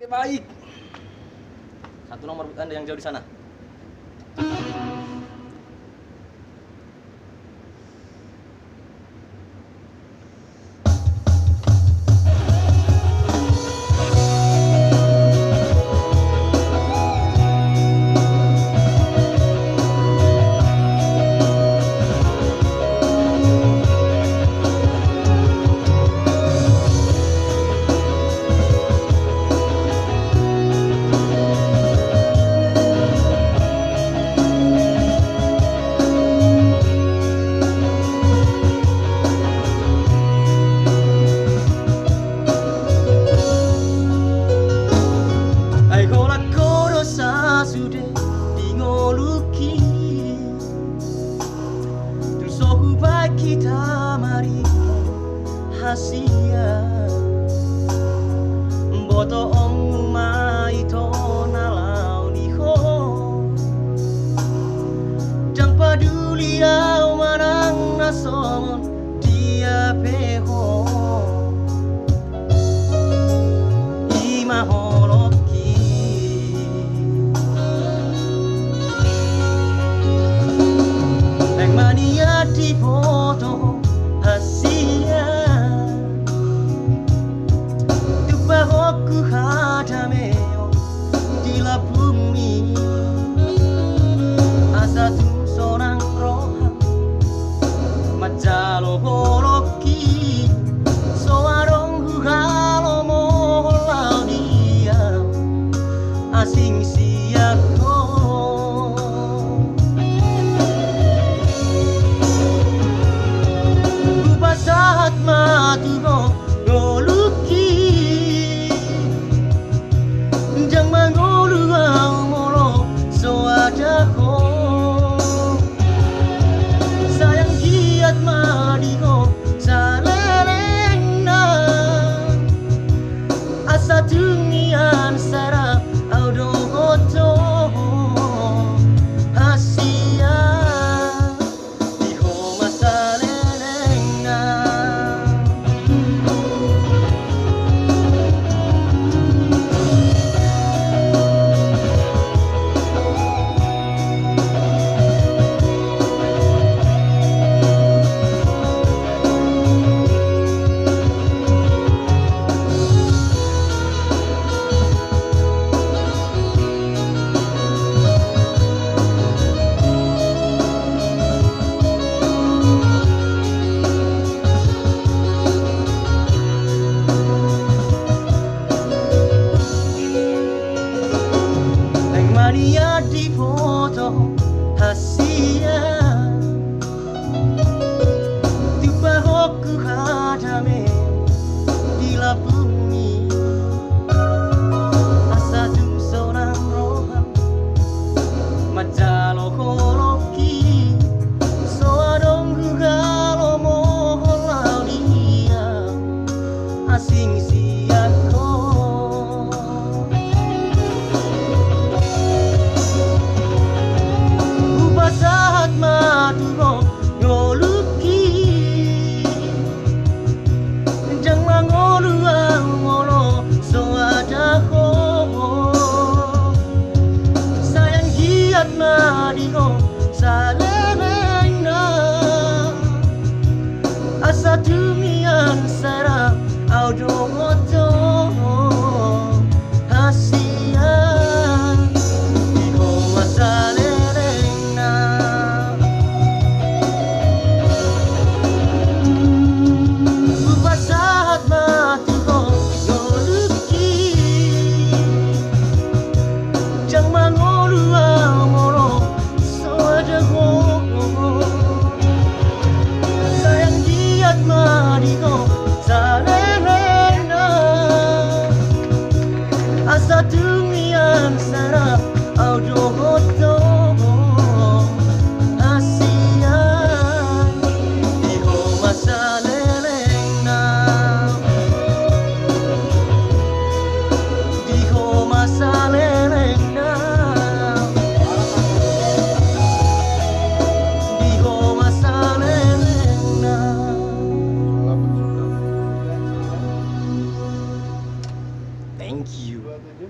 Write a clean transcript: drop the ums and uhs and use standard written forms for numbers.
Baik. Satu nomor Anda yang jauh di sana. Kita mari hasia boto ong mai to nalau ni ho jang paduli au manang nason dia peho ima holoki nang mania di foto hasia tupahoku hadameo di la bumi asatu seorang roha majalo holoki soarong halo molau dia asing siako saat matu go ngoluki jang mangolu ang molo so ada ko sayang giat madi go saleleng na asa tungian sarap audo hoto hasia mania di foto hasia tupahoku hadame di la bumi asatu seorang roha majalo holoki soadong hugalo moholau dia asing siako saat maduro ngoluki jang mangolu ang molo so ada ko sayang giat madiho saleleng na asa dumian sarap audo moto hasia diho masale asa dumian sarap audo hoto hasia diho masaleleng na diho masa